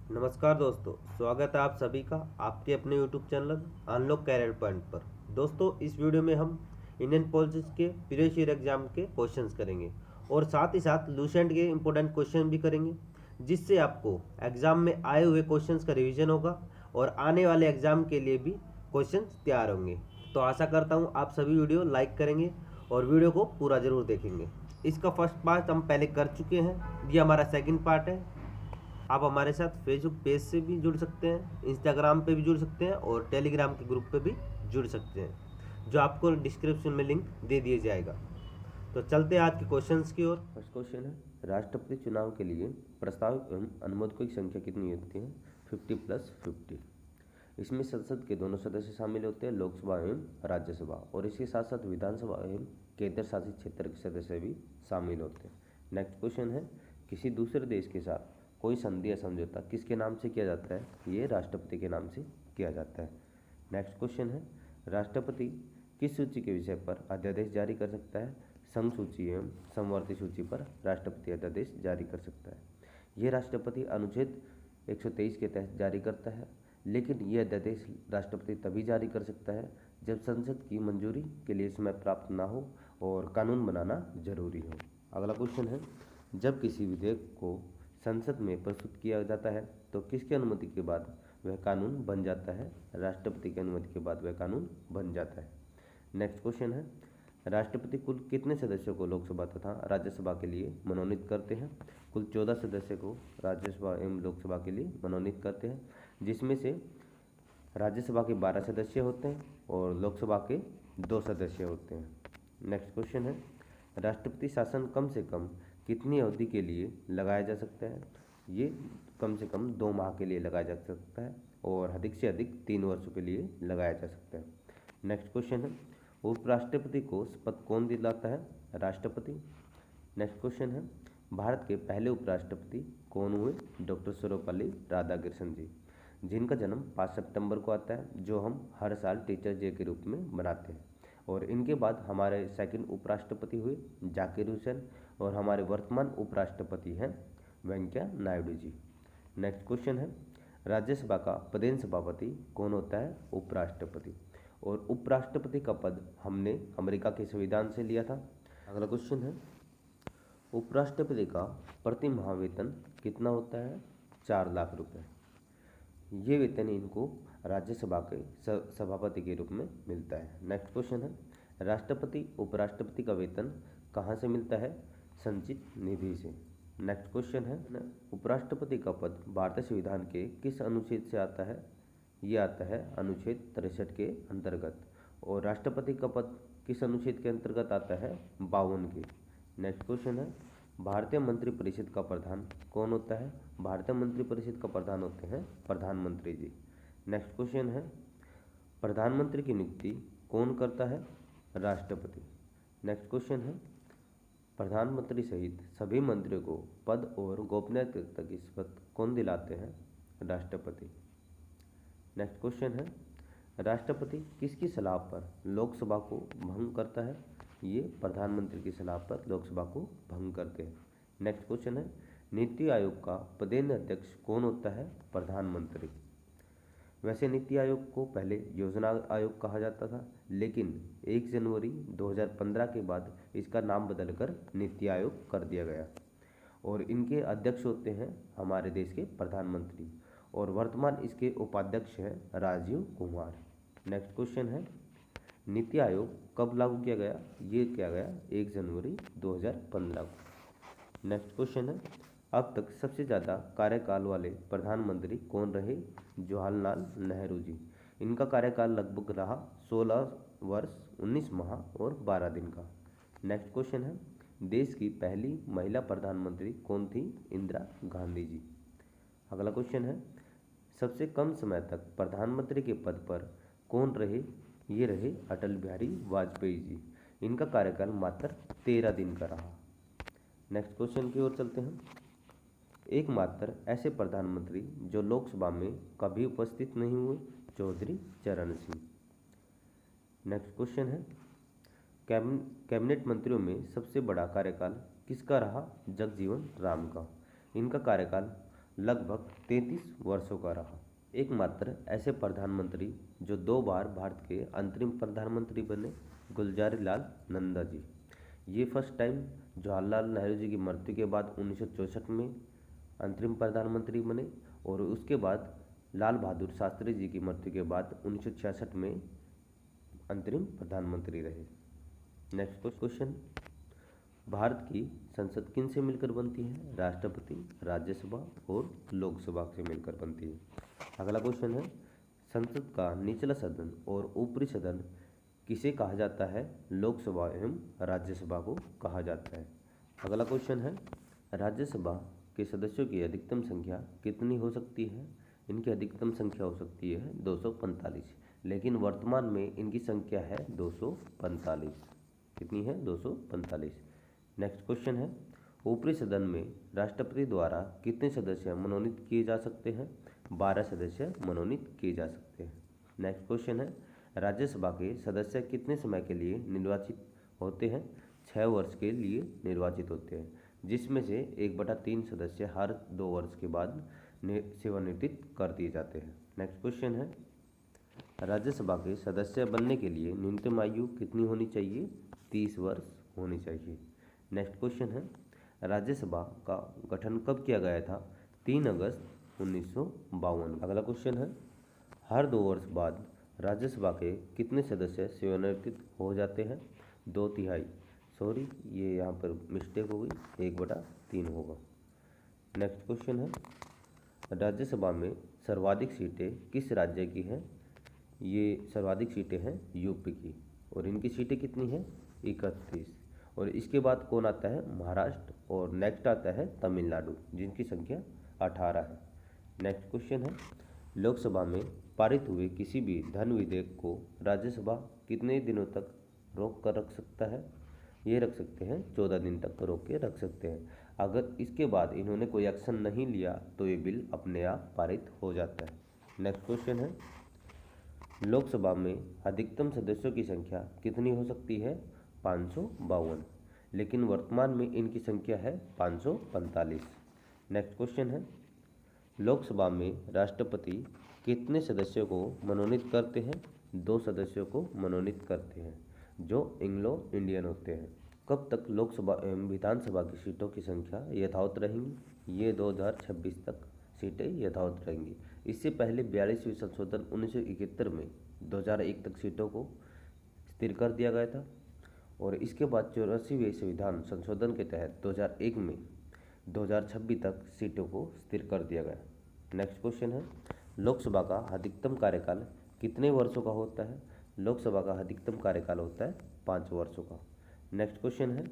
नमस्कार दोस्तों, स्वागत है आप सभी का आपके अपने YouTube channel unlock career point पर। दोस्तों, इस वीडियो में हम इंडियन पुलिस के प्रीवियस ईयर एग्जाम के क्वेश्चंस करेंगे और साथ ही साथ लूसेंट के इंपॉर्टेंट क्वेश्चन भी करेंगे, जिससे आपको एग्जाम में आए हुए क्वेश्चंस का रिवीजन होगा और आने वाले एग्जाम के लिए भी क्वेश्चंस तैयार होंगे। तो आशा करता हूँ आप सभी वीडियो लाइक करेंगे और वीडियो को पूरा ज़रूर देखेंगे। इसका फर्स्ट पार्ट हम पहले कर चुके हैं, ये हमारा सेकंड पार्ट है। आप हमारे साथ फेसबुक पेज से भी जुड़ सकते हैं, इंस्टाग्राम पे भी जुड़ सकते हैं और टेलीग्राम के ग्रुप पे भी जुड़ सकते हैं, जो आपको डिस्क्रिप्शन में लिंक दे दिया जाएगा। तो चलते हैं आज के क्वेश्चंस की ओर। फर्स्ट क्वेश्चन है, राष्ट्रपति चुनाव के लिए प्रस्तावित एवं अनुमोदकों की संख्या कितनी होती है? 50+50। इसमें संसद के दोनों सदस्य शामिल होते हैं, लोकसभा एवं राज्यसभा, और इसके साथ साथ विधानसभा एवं केंद्र शासित क्षेत्र के सदस्य भी शामिल होते हैं। नेक्स्ट क्वेश्चन है, किसी दूसरे देश के साथ कोई संधि या समझौता किसके नाम से किया जाता है? ये राष्ट्रपति के नाम से किया जाता है। नेक्स्ट क्वेश्चन है, राष्ट्रपति किस सूची के विषय पर अध्यादेश जारी कर सकता है? संघ सूची एवं समवर्ती सूची पर राष्ट्रपति अध्यादेश जारी कर सकता है। यह राष्ट्रपति अनुच्छेद 123 के तहत जारी करता है, लेकिन यह अध्यादेश राष्ट्रपति तभी जारी कर सकता है जब संसद की मंजूरी के लिए समय प्राप्त ना हो और कानून बनाना जरूरी हो। अगला क्वेश्चन है, जब किसी विधेयक को संसद में प्रस्तुत किया जाता है तो किसकी अनुमति के बाद वह कानून बन जाता है? राष्ट्रपति की अनुमति के बाद वह कानून बन जाता है। नेक्स्ट क्वेश्चन है, राष्ट्रपति कुल कितने सदस्यों को लोकसभा तथा राज्यसभा के लिए मनोनीत करते हैं? कुल 14 सदस्य को राज्यसभा एवं लोकसभा के लिए मनोनीत करते हैं, जिसमें से राज्यसभा के 12 सदस्य होते हैं और लोकसभा के 2 सदस्य होते हैं। नेक्स्ट क्वेश्चन है, राष्ट्रपति शासन कम से कम कितनी अवधि के लिए लगाया जा सकता है? ये कम से कम 2 माह के लिए लगाया जा सकता है और अधिक से अधिक 3 वर्षों के लिए लगाया जा सकता है। नेक्स्ट क्वेश्चन है, उपराष्ट्रपति को शपथ कौन दिलाता है? राष्ट्रपति। नेक्स्ट क्वेश्चन है, भारत के पहले उपराष्ट्रपति कौन हुए? डॉक्टर सर्वपल्ली राधाकृष्णन जी, जिनका जन्म 5 सितंबर को आता है, जो हम हर साल टीचर्स डे के रूप में मनाते हैं। और इनके बाद हमारे सेकंड उपराष्ट्रपति हुए जाकिर हुसैन और हमारे वर्तमान उपराष्ट्रपति हैं वेंकैया नायडू जी। नेक्स्ट क्वेश्चन है, राज्यसभा का प्रधान सभापति कौन होता है? उपराष्ट्रपति। और उपराष्ट्रपति का पद हमने अमेरिका के संविधान से लिया था। अगला क्वेश्चन है, उपराष्ट्रपति का प्रति माह वेतन कितना होता है? 4 लाख रुपए। ये वेतन इनको राज्यसभा के सभापति के रूप में मिलता है। नेक्स्ट क्वेश्चन है, राष्ट्रपति उपराष्ट्रपति का वेतन कहाँ से मिलता है? संचित निधि से। नेक्स्ट क्वेश्चन है, उपराष्ट्रपति का पद भारतीय संविधान के किस अनुच्छेद से आता है? ये आता है अनुच्छेद 63 के अंतर्गत। और राष्ट्रपति का पद किस अनुच्छेद के अंतर्गत आता है? 52 के। नेक्स्ट क्वेश्चन है, भारतीय मंत्रिपरिषद का प्रधान कौन होता है? भारतीय मंत्रिपरिषद का प्रधान होते हैं प्रधानमंत्री जी। नेक्स्ट क्वेश्चन है, प्रधानमंत्री की नियुक्ति कौन करता है? राष्ट्रपति। नेक्स्ट क्वेश्चन है, प्रधानमंत्री सहित सभी मंत्रियों को पद और गोपनीयता की शपथ कौन दिलाते हैं? राष्ट्रपति। नेक्स्ट क्वेश्चन है, राष्ट्रपति किसकी सलाह पर लोकसभा को भंग करता है? ये प्रधानमंत्री की सलाह पर लोकसभा को भंग करते हैं। नेक्स्ट क्वेश्चन है, नीति आयोग का प्रधान अध्यक्ष कौन होता है? प्रधानमंत्री। वैसे नीति आयोग को पहले योजना आयोग कहा जाता था, लेकिन 1 जनवरी 2015 के बाद इसका नाम बदलकर नीति आयोग कर दिया गया और इनके अध्यक्ष होते हैं हमारे देश के प्रधानमंत्री और वर्तमान इसके उपाध्यक्ष हैं राजीव कुमार। नेक्स्ट क्वेश्चन है, नीति आयोग कब लागू किया गया? ये किया गया 1 जनवरी 2015 को। नेक्स्ट क्वेश्चन है, अब तक सबसे ज़्यादा कार्यकाल वाले प्रधानमंत्री कौन रहे? जवाहरलाल नेहरू जी। इनका कार्यकाल लगभग रहा 16 वर्ष 19 माह और 12 दिन का। नेक्स्ट क्वेश्चन है, देश की पहली महिला प्रधानमंत्री कौन थी? इंदिरा गांधी जी। अगला क्वेश्चन है, सबसे कम समय तक प्रधानमंत्री के पद पर कौन रहे? ये रहे अटल बिहारी वाजपेयी जी। इनका कार्यकाल मात्र 13 दिन का रहा। नेक्स्ट क्वेश्चन की ओर चलते हैं, एकमात्र ऐसे प्रधानमंत्री जो लोकसभा में कभी उपस्थित नहीं हुए? चौधरी चरण सिंह। नेक्स्ट क्वेश्चन है, कैबिनेट मंत्रियों में सबसे बड़ा कार्यकाल किसका रहा? जगजीवन राम का। इनका कार्यकाल लगभग 33 वर्षों का रहा। एकमात्र ऐसे प्रधानमंत्री जो 2 बार भारत के अंतरिम प्रधानमंत्री बने, गुलजारी लाल नंदा जी। ये फर्स्ट टाइम जवाहरलाल नेहरू जी की मृत्यु के बाद 1964 में अंतरिम प्रधानमंत्री बने और उसके बाद लाल बहादुर शास्त्री जी की मृत्यु के बाद 1966 में अंतरिम प्रधानमंत्री रहे। नेक्स्ट क्वेश्चन, भारत की संसद किन से मिलकर बनती है? राष्ट्रपति, राज्यसभा और लोकसभा से मिलकर बनती है। अगला क्वेश्चन है, संसद का निचला सदन और ऊपरी सदन किसे कहा जाता है? लोकसभा एवं राज्यसभा को कहा जाता है। अगला क्वेश्चन है, राज्यसभा के सदस्यों की अधिकतम संख्या कितनी हो सकती है? इनकी अधिकतम संख्या हो सकती है 245, लेकिन वर्तमान में इनकी संख्या है 245। कितनी है? 245। नेक्स्ट क्वेश्चन है, ऊपरी सदन में राष्ट्रपति द्वारा कितने सदस्य मनोनीत किए जा सकते हैं? 12 सदस्य मनोनीत किए जा सकते हैं। नेक्स्ट क्वेश्चन है, राज्यसभा के सदस्य कितने समय के लिए निर्वाचित होते हैं? 6 वर्ष के लिए निर्वाचित होते हैं, जिसमें से 1/3 सदस्य हर 2 वर्ष के बाद सेवानिवृत्त कर दिए जाते हैं। नेक्स्ट क्वेश्चन है, राज्यसभा के सदस्य बनने के लिए न्यूनतम आयु कितनी होनी चाहिए? 30 वर्ष होनी चाहिए। नेक्स्ट क्वेश्चन है, राज्यसभा का गठन कब किया गया था? 3 अगस्त 1952। अगला क्वेश्चन है, हर 2 वर्ष बाद राज्यसभा के कितने सदस्य सेवानिवृत्त हो जाते हैं? 2/3। सॉरी, ये यहाँ पर मिस्टेक हो गई, 1/3 होगा। नेक्स्ट क्वेश्चन है, राज्यसभा में सर्वाधिक सीटें किस राज्य की हैं? ये सर्वाधिक सीटें हैं यूपी की, और इनकी सीटें कितनी हैं? 31। और इसके बाद कौन आता है? महाराष्ट्र, और नेक्स्ट आता है तमिलनाडु, जिनकी संख्या 18 है। नेक्स्ट क्वेश्चन है, लोकसभा में पारित हुए किसी भी धन विधेयक को राज्यसभा कितने दिनों तक रोक कर रख सकता है? ये रख सकते हैं 14 दिन तक रोक के रख सकते हैं। अगर इसके बाद इन्होंने कोई एक्शन नहीं लिया तो ये बिल अपने आप पारित हो जाता है। नेक्स्ट क्वेश्चन है, लोकसभा में अधिकतम सदस्यों की संख्या कितनी हो सकती है? 552, लेकिन वर्तमान में इनकी संख्या है 545। नेक्स्ट क्वेश्चन है, लोकसभा में राष्ट्रपति कितने सदस्यों को मनोनीत करते हैं? 2 सदस्यों को मनोनीत करते हैं, जो एंग्लो इंडियन होते हैं। कब तक लोकसभा एवं विधानसभा की सीटों की संख्या यथावत रहेंगी? ये 2026 तक सीटें यथावत रहेंगी। इससे पहले 42वीं संशोधन 1971 में 2001 तक सीटों को स्थिर कर दिया गया था, और इसके बाद 84वें संविधान संशोधन के तहत 2001 में 2026 तक सीटों को स्थिर कर दिया गया। नेक्स्ट क्वेश्चन है, लोकसभा का अधिकतम कार्यकाल कितने वर्षों का होता है? लोकसभा का अधिकतम कार्यकाल होता है 5 वर्षों का। नेक्स्ट क्वेश्चन है,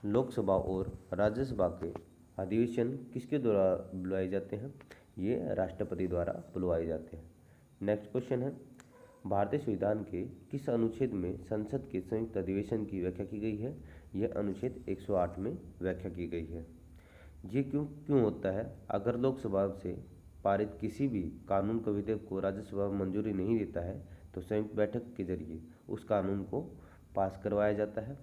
लोकसभा और राज्यसभा के अधिवेशन किसके द्वारा बुलाए जाते हैं? ये राष्ट्रपति द्वारा बुलवाए जाते हैं। नेक्स्ट क्वेश्चन है, भारतीय संविधान के किस अनुच्छेद में संसद के संयुक्त अधिवेशन की व्याख्या की गई है? यह अनुच्छेद 108 में व्याख्या की गई है। ये क्यों होता है? अगर लोकसभा से पारित किसी भी कानून का विधेयक को राज्यसभा मंजूरी नहीं देता है तो संयुक्त बैठक के जरिए उस कानून को पास करवाया जाता है,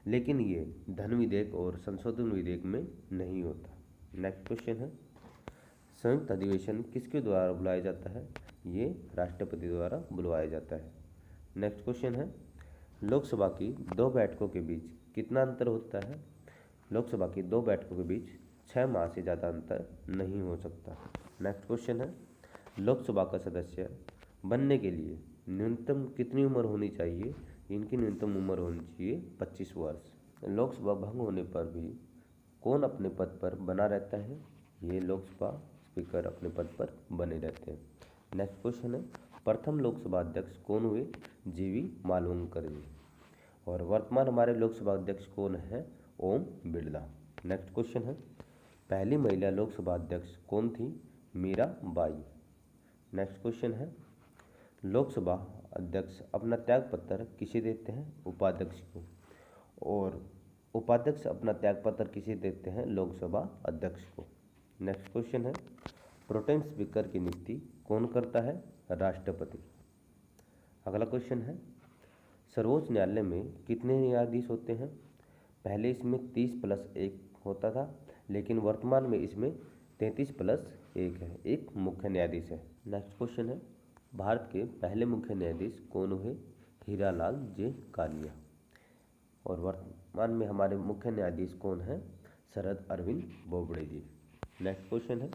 लेकिन ये धन विधेयक और संशोधन विधेयक में नहीं होता। नेक्स्ट क्वेश्चन है, संयुक्त अधिवेशन किसके द्वारा बुलाया जाता है? ये राष्ट्रपति द्वारा बुलवाया जाता है। नेक्स्ट क्वेश्चन है, लोकसभा की 2 बैठकों के बीच कितना अंतर होता है? लोकसभा की 2 बैठकों के बीच 6 माह से ज़्यादा अंतर नहीं हो सकता। नेक्स्ट क्वेश्चन है, लोकसभा का सदस्य बनने के लिए न्यूनतम कितनी उम्र होनी चाहिए? इनकी न्यूनतम उम्र होनी चाहिए 25 वर्ष। लोकसभा भंग होने पर भी कौन अपने पद पर बना रहता है? ये लोकसभा स्पीकर अपने पद पर बने रहते हैं। नेक्स्ट क्वेश्चन है, प्रथम लोकसभा अध्यक्ष कौन हुए? जीवी मालवंकर जी। और वर्तमान हमारे लोकसभा अध्यक्ष कौन है? ओम बिरला। नेक्स्ट क्वेश्चन है, पहली महिला लोकसभा अध्यक्ष कौन थी? मीराबाई। नेक्स्ट क्वेश्चन है, लोकसभा अध्यक्ष अपना त्यागपत्र किसे देते हैं? उपाध्यक्ष को। और उपाध्यक्ष अपना त्यागपत्र किसे देते हैं? लोकसभा अध्यक्ष को। नेक्स्ट क्वेश्चन है, प्रोटेम स्पीकर की नियुक्ति कौन करता है? राष्ट्रपति। अगला क्वेश्चन है, सर्वोच्च न्यायालय में कितने न्यायाधीश होते हैं? पहले इसमें 30+1 होता था, लेकिन वर्तमान में इसमें 33+1 एक है, एक मुख्य न्यायाधीश है। नेक्स्ट क्वेश्चन है, भारत के पहले मुख्य न्यायाधीश कौन हुए? हीरालाल जे कालिया। और वर्तमान में हमारे मुख्य न्यायाधीश कौन है? शरद अरविंद बोबड़े जी। नेक्स्ट क्वेश्चन है,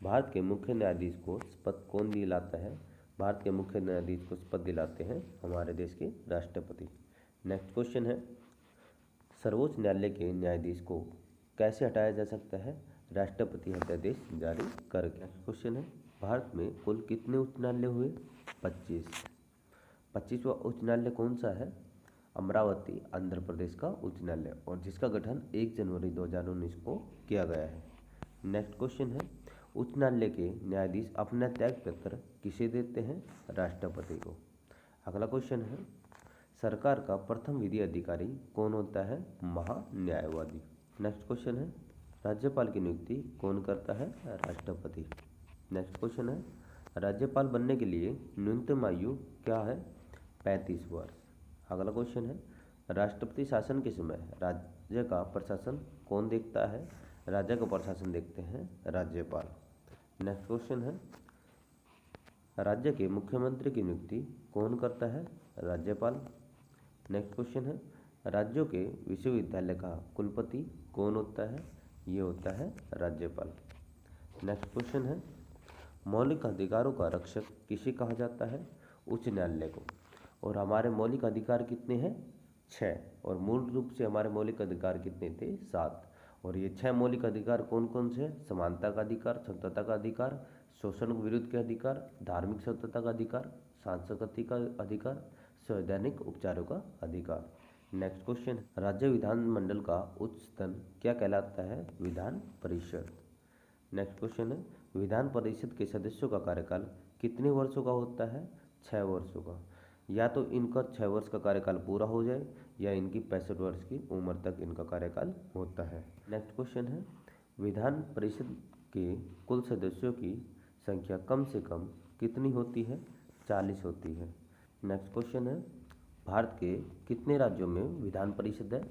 भारत के मुख्य न्यायाधीश को शपथ कौन दिलाता है? भारत के मुख्य न्यायाधीश को शपथ दिलाते हैं हमारे देश के राष्ट्रपति। नेक्स्ट क्वेश्चन है, सर्वोच्च न्यायालय के न्यायाधीश को कैसे हटाया जा सकता है? राष्ट्रपति अध्यादेश जारी करके। नेक्स्ट क्वेश्चन है, भारत में कुल कितने उच्च न्यायालय हुए? 25। 25वां उच्च न्यायालय कौन सा है? अमरावती आंध्र प्रदेश का उच्च न्यायालय, और जिसका गठन 1 जनवरी 2019 को किया गया है। नेक्स्ट क्वेश्चन है, उच्च न्यायालय के न्यायाधीश अपना त्याग पत्र किसे देते हैं? राष्ट्रपति को। अगला क्वेश्चन है, सरकार का प्रथम विधि अधिकारी कौन होता है? महान्यायवादी। नेक्स्ट क्वेश्चन है, राज्यपाल की नियुक्ति कौन करता है? राष्ट्रपति। नेक्स्ट क्वेश्चन है, राज्यपाल बनने के लिए न्यूनतम आयु क्या है? 35 वर्ष। अगला क्वेश्चन है, राष्ट्रपति शासन के समय राज्य का प्रशासन कौन देखता है? राज्य का प्रशासन देखते हैं राज्यपाल। नेक्स्ट क्वेश्चन है, राज्य के मुख्यमंत्री की नियुक्ति कौन करता है? राज्यपाल। नेक्स्ट क्वेश्चन है, राज्यों के विश्वविद्यालय का कुलपति कौन होता है? ये होता है राज्यपाल। नेक्स्ट क्वेश्चन है, मौलिक अधिकारों का रक्षक किसे कहा जाता है? उच्च न्यायालय को। और हमारे मौलिक अधिकार कितने हैं? 6। और मूल रूप से हमारे मौलिक अधिकार कितने थे? 7। और ये 6 मौलिक अधिकार कौन कौन से हैं? समानता का अधिकार, स्वतंत्रता का अधिकार, शोषण विरुद्ध के अधिकार, धार्मिक स्वतंत्रता का अधिकार, सांस्कृतिक का अधिकार, संवैधानिक उपचारों का अधिकार। नेक्स्ट क्वेश्चन, राज्य विधानमंडल का उच्च सदन क्या कहलाता है? विधान परिषद। नेक्स्ट क्वेश्चन है, विधान परिषद के सदस्यों का कार्यकाल कितने वर्षों का होता है? 6 वर्षों का। या तो इनका 6 वर्ष का कार्यकाल पूरा हो जाए या इनकी 65 वर्ष की उम्र तक इनका कार्यकाल होता है। नेक्स्ट क्वेश्चन है, विधान परिषद के कुल सदस्यों की संख्या कम से कम कितनी होती है? 40 होती है। नेक्स्ट क्वेश्चन है, भारत के कितने राज्यों में विधान परिषद है?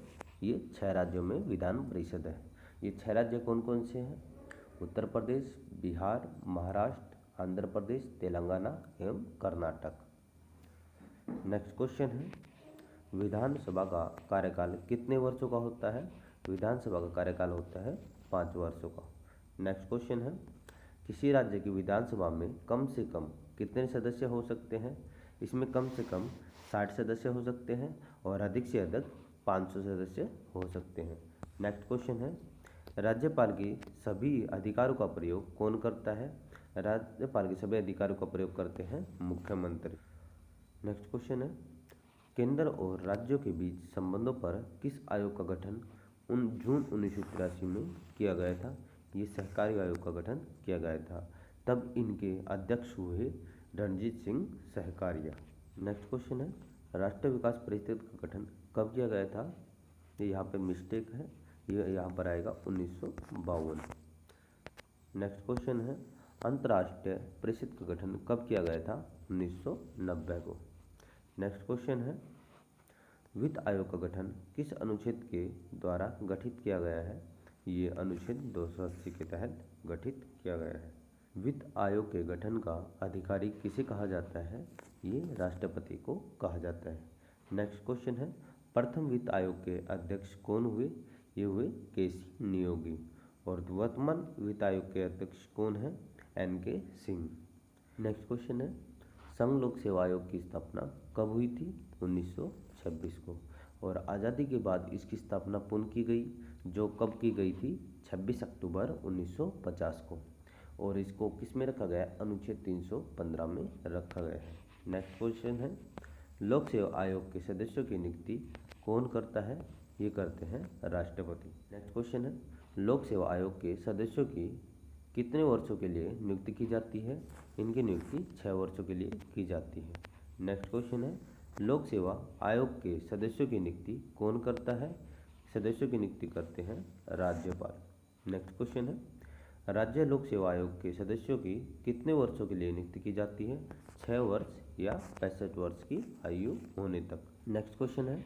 ये 6 राज्यों में विधान परिषद है। ये 6 राज्य कौन कौन से हैं? उत्तर प्रदेश, बिहार, महाराष्ट्र, आंध्र प्रदेश, तेलंगाना एवं कर्नाटक। नेक्स्ट क्वेश्चन है, विधानसभा का कार्यकाल कितने वर्षों का होता है? विधानसभा का कार्यकाल होता है 5 वर्षों का। नेक्स्ट क्वेश्चन है, किसी राज्य की विधानसभा में कम से कम कितने सदस्य हो सकते हैं? इसमें कम से कम 60 सदस्य हो सकते हैं और अधिक से अधिक 500 सदस्य हो सकते हैं। नेक्स्ट क्वेश्चन है, राज्यपाल की सभी अधिकारों का प्रयोग कौन करता है? राज्यपाल के सभी अधिकारों का प्रयोग करते हैं मुख्यमंत्री। नेक्स्ट क्वेश्चन है, केंद्र और राज्यों के बीच संबंधों पर किस आयोग का गठन जून 1983 में किया गया था? ये सहकारी आयोग का गठन किया गया था। तब इनके अध्यक्ष हुए रणजीत सिंह सहकारिया। नेक्स्ट क्वेश्चन है, राष्ट्रीय विकास परिषद का गठन कब किया गया था? ये यहाँ पे मिस्टेक है, ये यहाँ पर आएगा 1952। नेक्स्ट क्वेश्चन है, अंतर्राष्ट्रीय परिषद का गठन कब किया गया था? 1990 को। नेक्स्ट क्वेश्चन है, वित्त आयोग का गठन किस अनुच्छेद के द्वारा गठित किया गया है? ये अनुच्छेद 280 के तहत गठित किया गया है। वित्त आयोग के गठन का अधिकारी किसे कहा जाता है? ये राष्ट्रपति को कहा जाता है। नेक्स्ट क्वेश्चन है, प्रथम वित्त आयोग के अध्यक्ष कौन हुए? ये हुए केसी नियोगी। और वर्तमान वित्त आयोग के अध्यक्ष कौन है? NK सिंह। नेक्स्ट क्वेश्चन है, संघ लोक सेवा आयोग की स्थापना कब हुई थी? 1926 को। और आज़ादी के बाद इसकी स्थापना पुनः की गई, जो कब की गई थी? 26 अक्टूबर 1950 को। और इसको किस में रखा गया? अनुच्छेद 315 में रखा गया है। नेक्स्ट क्वेश्चन है, लोक सेवा आयोग के सदस्यों की नियुक्ति कौन करता है? ये करते हैं राष्ट्रपति। नेक्स्ट क्वेश्चन है, लोक सेवा आयोग के सदस्यों की कितने वर्षों के लिए नियुक्ति की जाती है? इनकी नियुक्ति 6 वर्षों के लिए की जाती है। नेक्स्ट क्वेश्चन है, लोक सेवा आयोग के सदस्यों की नियुक्ति कौन करता है? सदस्यों की नियुक्ति करते हैं राज्यपाल। नेक्स्ट क्वेश्चन है, राज्य लोक सेवा आयोग के सदस्यों की कितने वर्षों के लिए नियुक्ति की जाती है? 6 वर्ष या 65 वर्ष की आयु होने तक। नेक्स्ट क्वेश्चन है,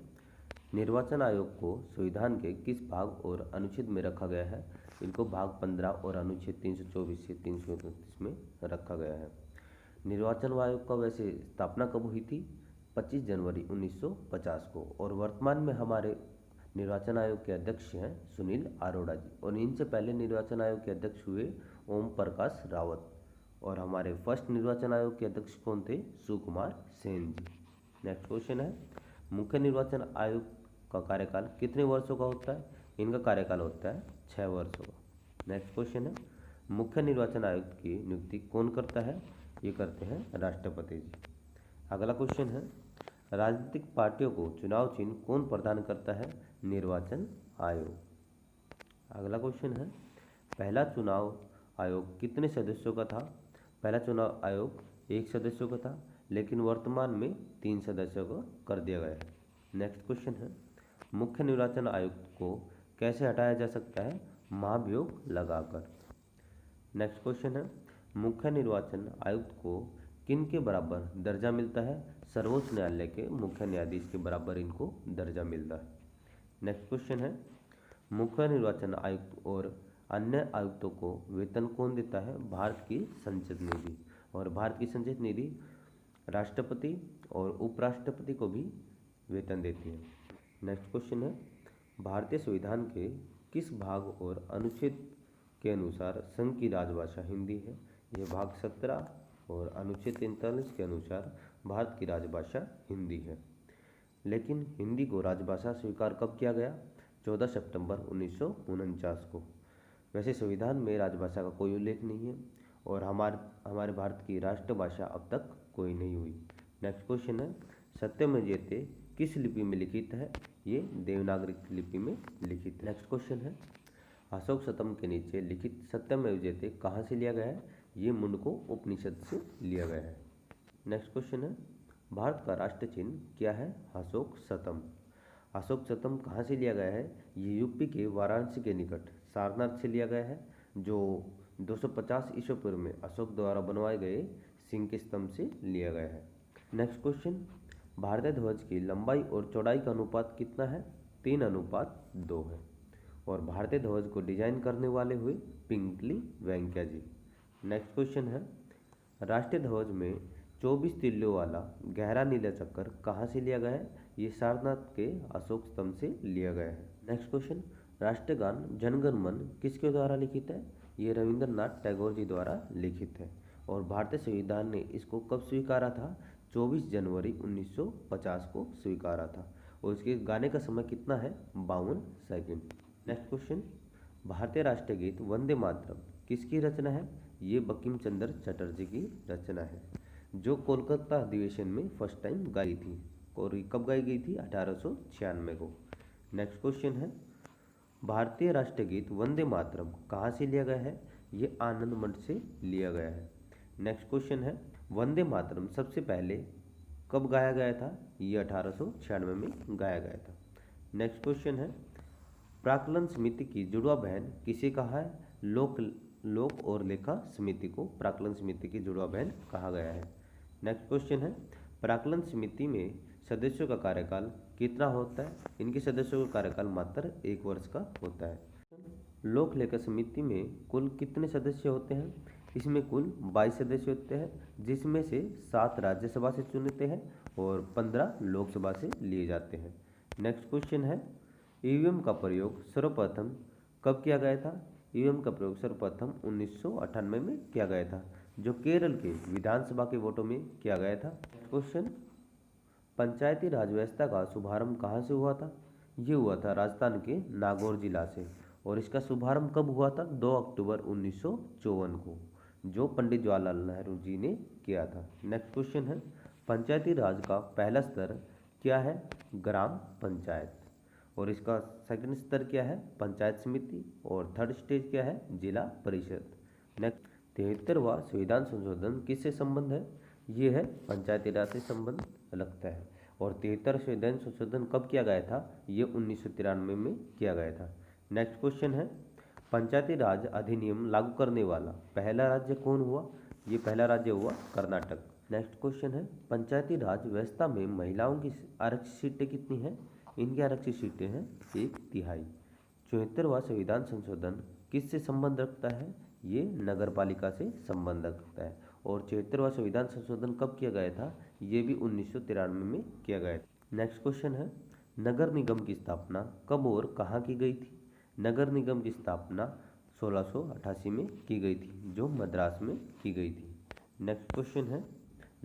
निर्वाचन आयोग को संविधान के किस भाग और अनुच्छेद में रखा गया है? इनको भाग 15 और अनुच्छेद 324 से 329 में रखा गया है। निर्वाचन आयोग का वैसे स्थापना कब हुई थी? 25 जनवरी 1950 को। और वर्तमान में हमारे निर्वाचन आयोग के अध्यक्ष हैं सुनील अरोड़ा जी, और इनसे पहले निर्वाचन आयोग के अध्यक्ष हुए ओम प्रकाश रावत, और हमारे फर्स्ट निर्वाचन आयोग के अध्यक्ष कौन थे? सुकुमार सेन जी। नेक्स्ट क्वेश्चन है, मुख्य निर्वाचन आयोग का कार्यकाल कितने वर्षों का होता है? इनका कार्यकाल होता है 6 वर्षों का। नेक्स्ट क्वेश्चन है, मुख्य निर्वाचन आयुक्त की नियुक्ति कौन करता है? ये करते हैं राष्ट्रपति जी। अगला क्वेश्चन है, राजनीतिक पार्टियों को चुनाव चिन्ह कौन प्रदान करता है? निर्वाचन आयोग। अगला क्वेश्चन है, पहला चुनाव आयोग कितने सदस्यों का था? पहला चुनाव आयोग 1 सदस्यों का था, लेकिन वर्तमान में 3 सदस्यों का कर दिया गया है। नेक्स्ट क्वेश्चन है, मुख्य निर्वाचन आयुक्त को कैसे हटाया जा सकता है? महाभियोग लगाकर। नेक्स्ट क्वेश्चन है, मुख्य निर्वाचन आयुक्त को किन के बराबर दर्जा मिलता है? सर्वोच्च न्यायालय के मुख्य न्यायाधीश के बराबर इनको दर्जा मिलता है। नेक्स्ट क्वेश्चन है, मुख्य निर्वाचन आयुक्त और अन्य आयुक्तों को वेतन कौन देता है? भारत की संचित निधि। और भारत की संचित निधि राष्ट्रपति और उपराष्ट्रपति को भी वेतन देती है। नेक्स्ट क्वेश्चन है, भारतीय संविधान के किस भाग और अनुच्छेद के अनुसार संघ की राजभाषा हिंदी है? यह भाग 17 और अनुच्छेद 43 के अनुसार भारत की राजभाषा हिंदी है। लेकिन हिंदी को राजभाषा स्वीकार कब किया गया? 14 सितंबर 1949 को। वैसे संविधान में राजभाषा का कोई उल्लेख नहीं है, और हमारे भारत की राष्ट्रभाषा अब तक कोई नहीं हुई। नेक्स्ट क्वेश्चन है, सत्यमेव जयते किस लिपि में लिखित है? ये देवनागरी लिपि में लिखित। नेक्स्ट क्वेश्चन है, अशोक शतम के नीचे लिखित सत्यमेव जयते कहाँ से लिया गया है? ये मुंडको उपनिषद से लिया गया है। नेक्स्ट क्वेश्चन है, भारत का राष्ट्र चिन्ह क्या है? अशोक शतम। अशोक शतम कहाँ से लिया गया है? ये यूपी के वाराणसी के निकट सारनाथ से लिया गया है, जो 250 ईस्वी पूर्व में अशोक द्वारा बनवाए गए सिंह के स्तंभ से लिया गया है। नेक्स्ट क्वेश्चन, भारतीय ध्वज की लंबाई और चौड़ाई का अनुपात कितना है? 3:2 है। और भारतीय ध्वज को डिजाइन करने वाले हुए पिंगली वेंकैया जी। नेक्स्ट क्वेश्चन है, राष्ट्रीय ध्वज में 24 तिल्यों वाला गहरा नीला चक्कर कहाँ से लिया गया है? ये सारनाथ के अशोक स्तंभ से लिया गया है। नेक्स्ट क्वेश्चन, राष्ट्रीय गान जन गण मन किसके द्वारा लिखित है? ये रविंद्रनाथ टैगोर जी द्वारा लिखित है। और भारतीय संविधान ने इसको कब स्वीकारा था? 24 जनवरी 1950 को स्वीकारा था। और इसके गाने का समय कितना है? 52 सेकंड। नेक्स्ट क्वेश्चन, भारतीय राष्ट्रीय गीत वंदे मातरम किसकी रचना है? ये बंकिम चंद्र चटर्जी की रचना है, जो कोलकाता अधिवेशन में फर्स्ट टाइम गाई थी। और कब गाई गई थी? 1896 को। नेक्स्ट क्वेश्चन है, भारतीय राष्ट्रीय गीत वंदे मातरम कहाँ से लिया गया है? ये आनंद मठ से लिया गया है। नेक्स्ट क्वेश्चन है, वंदे मातरम सबसे पहले कब गाया गया था? ये 1896 में गाया गया था। नेक्स्ट क्वेश्चन है, प्राक्कलन समिति की जुड़वा बहन किसे कहा है? लोक और लेखा समिति को प्राक्कलन समिति की जुड़वा बहन कहा गया है। नेक्स्ट क्वेश्चन है, प्राक्कलन समिति में सदस्यों का कार्यकाल कितना होता है? इनके सदस्यों का कार्यकाल मात्र 1 वर्ष का होता है। लोक लेखा समिति में कुल कितने सदस्य होते हैं? इसमें कुल 22 सदस्य होते हैं, जिसमें से 7 राज्यसभा से चुनते हैं और 15 लोकसभा से लिए जाते हैं। नेक्स्ट क्वेश्चन है, ईवीएम का प्रयोग सर्वप्रथम कब किया गया था? ईवीएम का प्रयोग सर्वप्रथम 1998 में किया गया था, जो केरल के विधानसभा के वोटों में किया गया था। क्वेश्चन, पंचायती राज व्यवस्था का शुभारंभ कहाँ से हुआ था? ये हुआ था राजस्थान के नागौर जिला से। और इसका शुभारंभ कब हुआ था? 2 अक्टूबर 1954 को, जो पंडित जवाहरलाल नेहरू जी ने किया था। नेक्स्ट क्वेश्चन है, पंचायती राज का पहला स्तर क्या है? ग्राम पंचायत। और इसका सेकंड स्तर क्या है? पंचायत समिति। और थर्ड स्टेज क्या है? जिला परिषद। नेक्स्ट, 73वां संविधान संशोधन किससे संबंध है? ये है पंचायती राज से संबंध रखता है। और 73वां संविधान संशोधन कब किया गया था? ये 1993 में किया गया था। नेक्स्ट क्वेश्चन है, पंचायती राज अधिनियम लागू करने वाला पहला राज्य कौन हुआ? ये पहला राज्य हुआ कर्नाटक। नेक्स्ट क्वेश्चन है, पंचायती राज व्यवस्था में महिलाओं की आरक्षित सीटें कितनी हैं? इनकी आरक्षित सीटें हैं 1/3। 74वां संविधान संशोधन किससे संबंध रखता है? ये नगर पालिका से संबंध रखता है। और 76वां संविधान संशोधन कब किया गया था? ये भी 1993 में किया गया था। नेक्स्ट क्वेश्चन है, नगर निगम की स्थापना कब और कहाँ की गई थी? नगर निगम की स्थापना 1688 में की गई थी, जो मद्रास में की गई थी। नेक्स्ट क्वेश्चन है,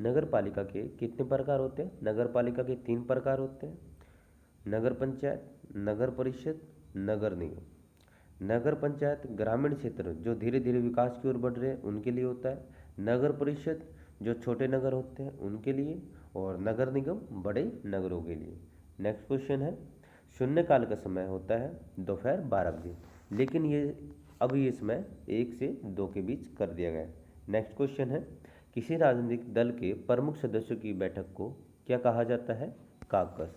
नगर पालिका के कितने प्रकार होते हैं? नगर पालिका के 3 प्रकार होते हैं, नगर पंचायत, नगर परिषद, नगर निगम। नगर पंचायत ग्रामीण क्षेत्र जो धीरे धीरे विकास की ओर बढ़ रहे हैं उनके लिए होता है, नगर परिषद जो छोटे नगर होते हैं उनके लिए, और नगर निगम बड़े नगरों के लिए। नेक्स्ट क्वेश्चन है, शून्यकाल का समय होता है दोपहर 12 बजे, लेकिन अब ये समय 1 से 2 के बीच कर दिया गया है। नेक्स्ट क्वेश्चन है, किसी राजनीतिक दल के प्रमुख सदस्यों की बैठक को क्या कहा जाता है? काकस।